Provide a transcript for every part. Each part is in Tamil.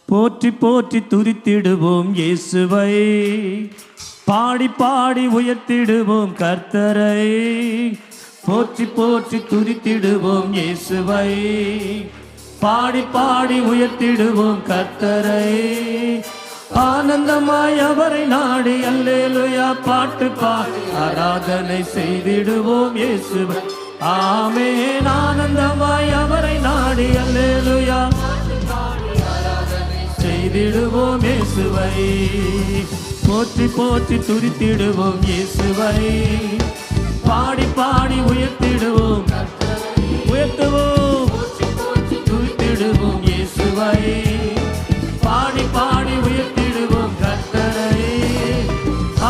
போற்றி போற்றி துதித்திடுவோம் இயேசுவை, பாடி பாடி உயர்த்திடுவோம் கர்த்தரை. போற்றி போற்றி துதித்திடுவோம் இயேசுவை, பாடி பாடி உயர்த்திடுவோம் கர்த்தரை. ஆனந்தமாய் அவரை நாடி அல்லேலூயா பாட்டு பாடி ஆராதனை செய்திடுவோம் இயேசுவை. ஆமென். ஆனந்தமாய் அவரை நாடி அல்லேலூயா செய்திடுவோம் இயேசுவை, போற்றி போற்றி துதித்திடுவோம் இயேசுவை, பாடி பாடி உயர்த்திடுவோம் உயர்த்துவோம் துதித்திடுவோம் இயேசுவை, பாடி பாடி உயர்த்திடுவோம் கர்த்தரை.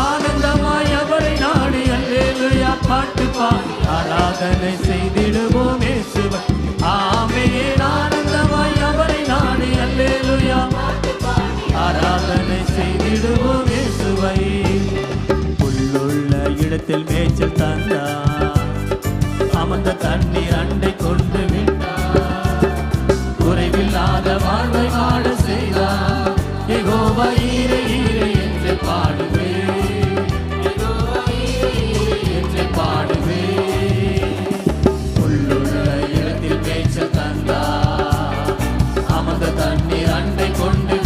ஆனந்தமாய் அவரை நாடி அல்லேலூயா பாட்டு பாடி ஆராதனை செய்திடுவோம் இயேசுவை. ஆமென். ஆனந்தமாய் அவரை நாடி அல்லேலூயா ஆராதனை செய்திடுவோம் இயேசுவை. புல்லுள்ள இடத்தில் மேய்ச்சல் தந்தார், அமர்ந்த தண்ணீர் அண்டை கொண்டு விட்டார், குறைவில்லாத வாழ்வை வாழ செய்தார். யெகோவா ஈரே ஈரே என்று பாடுவே, யெகோவா ஈரே ஈரே என்று பாடுவே. புல்லுள்ள இடத்தில் மேய்ச்சல் தந்தார், அமர்ந்த தண்ணீர் அண்டை கொண்டு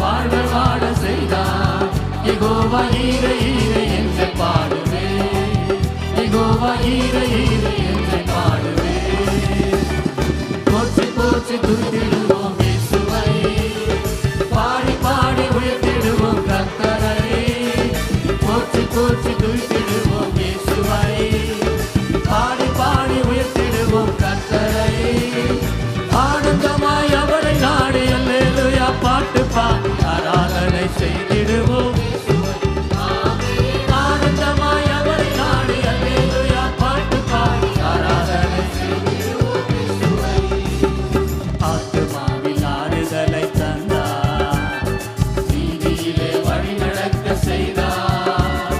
வாழ்வை வாழ செய்தார். யெகோவா ஈரே ஈரே என்று பாடுவே, யெகோவா ஈரே ஈரே என்று பாடுவே. போற்றி போற்றி துதித்திடுவோம் இயேசுவை, பாடி பாடி உயர்த்திடுவோம் கர்த்தரை. போற்றி போற்றி துதித்திடுவோம் இயேசுவை, பாடி பாடி உயர்த்திடுவோம் கர்த்தரை. ஆனந்தமாய் அவரை நாடி அல்லேலூயா பாட்டு பாடி ஆராதனை செய்திடுவோம். ஆனந்தமாய் அவரை நாடி அல்லேலூயா பாட்டு பாடி ஆராதனை செய்திடுவோம். ஆத்துமாவில் ஆறுதலை தந்தார், வீதியிலே வழி நடக்க செய்தார்,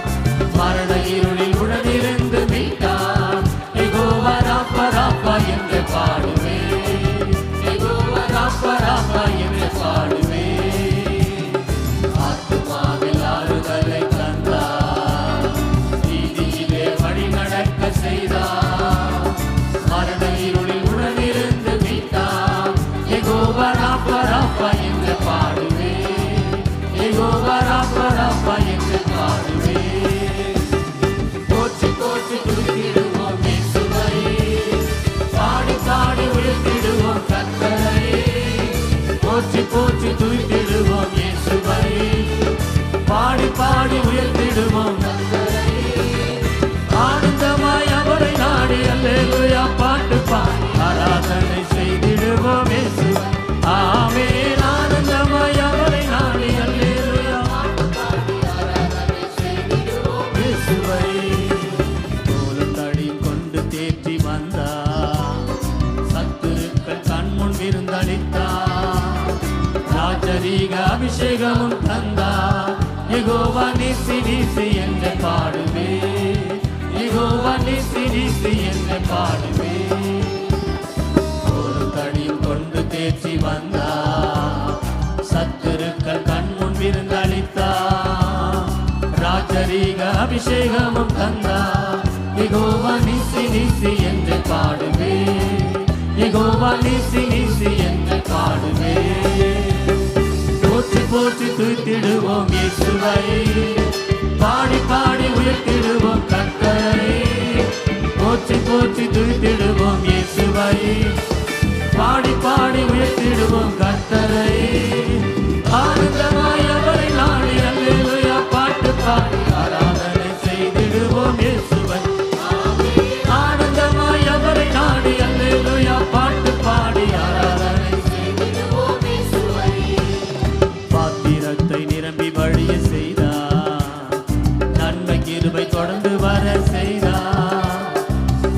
மரண இருளில் உடனிருந்து மீட்டார். யெகோவா ராப்பா ராப்பா என்று பாடுவே, யெகோவா ராப்பா ராப்பா என்று பாடுவே. ஆத்துமாவில் ஆறுதலை தந்தார், வீதியிலே வழி நடக்க செய்தார், மரண இருளில் உடனிருந்து மீட்டார். யெகோவா ராப்பா ராப்பா என்று பாடுவே, யெகோவா ராப்பா ராப்பா என்று பாடுவே. போற்றி போற்றி துதித்திடுவோம் இயேசுவை, பாடி பாடி உயர்த்திடுவோம் கர்த்தரை. போற்றி போற்றி துதித்திடுவோம் இயேசுவை, பாடி பாடி உயர்த்திடுவோம் கர்த்தரை. ஆனந்தமாய் அவரை நாடி அல்லேலூயா பாட்டு பாடி ஆராதனை செய்திடுவோம் இயேசுவை. ஆமென். ஆனந்தமாய் அவரை நாடி அல்லேலூயா பாடி ஆராதனை செய்திடுவோம் இயேசுவை. தோலும் தடியும் கொண்டு தேற்றி வந்தார், சத்துருக்கள் கண்முன் விருந்தளித்தார், ராஜரீக அபிஷேகமும் தந்தார். யெகோவா நீசி நீசி என்று பாடுவே, யெகோவா நீசி நீசி என்று பாடுவே. ஒரு தடியும் கொண்டு தேற்றி வந்தார், சத்துருக்கள் கண்முன் விருந்தளித்தார், ராஜரீக அபிஷேகமும் தந்தார். யெகோவா நீசி நீசி என்று பாடுவே, யெகோவா நீசி நீசி என்று பாடுவே. போற்றி போற்றி துதித்திடுவோம் இயேசுவை, பாடி பாடி உயர்த்திடுவோம் கர்த்தரை. போற்றி போற்றி துதித்திடுவோம் இயேசுவை, பாடி பாடி உயர்த்திடுவோம் கர்த்தரை. ஆனந்தமாய் அவரை நாடி அல்லேலூயா பாட்டு பாடி ஆராதனை செய்திடுவோம் இயேசுவை. ஆனந்தமாய் அவரை நாடி அல்லேலூயா பாட்டு பாடி ஆராதனை செய்திடுவோம் இயேசுவை. பாத்திரத்தை நிரம்பி வழிய செய்தார், நன்மை கிருபை தொடர்ந்து வர செய்தார்,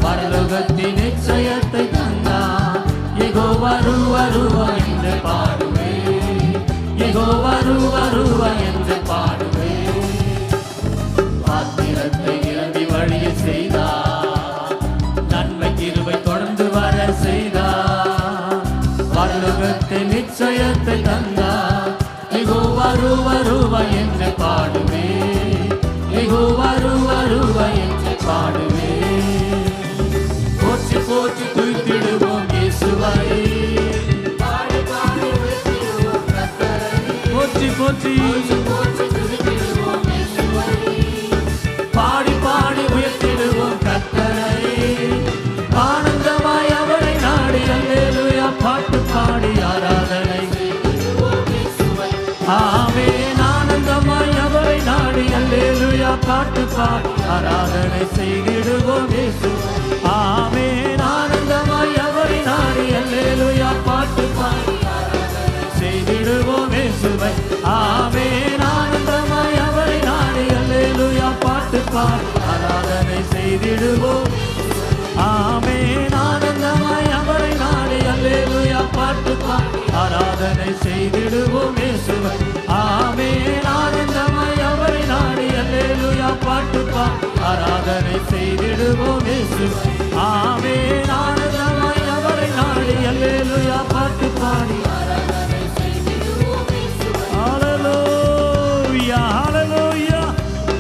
பரலோகத்தின் நிச்சயத்தை தந்தார். யெகோவா ரூவா ரூவா என்று பாடுவே, யெகோவா ரூவா ரூவா என்று பாடுவே. பாத்திரத்தை நிரம்பி வழிய செய்தார், நன்மை கிருபை தொடர்ந்து வர செய்தார், பரலோகத்தை நிச்சயத்தை தந்தார். யெகோவா ரூவா ரூவா என்று பாடுவே, யெகோவா ரூவா ரூவா என்று பாடுவே. போற்றி போற்றி துதித்திடுவோம் இயேசுவை, போற்றி போற்றி பாடி பாடி உயர்த்திடுவோம் கர்த்தரை. ஆனந்தமாய் அவரை நாடி அல்லேலூயா பாட்டு பாடி ஆராதனை. ஆமென். ஆனந்தமாய் அவரை நாடி அல்லேலூயா பாட்டு பாடி ஆராதனை செய்திடுவோம் இயேசு. ஆமென். ஆனந்தமாய் அவரை நாடி அல்லேலூயா பாட்டு பாடி செய்திடுவோம் இயேசுவை. ஆமென். ஆனந்தமாய் அவரை நாடி அல்லேலூயா பாட்டு பாடி ஆராதனை செய்திடுவோம். ஆமென். ஆனந்தமாய் அவரை நாடி அல்லேலூயா பாட்டு பாடி ஆராதனை செய்திடுவோம் இயேசுவை. ஆமென். ஆனந்தமாய் அவரை நாடி அல்லேலூயா பாட்டு பாடி ஆராதனை செய்திடுவோம் இயேசுவை.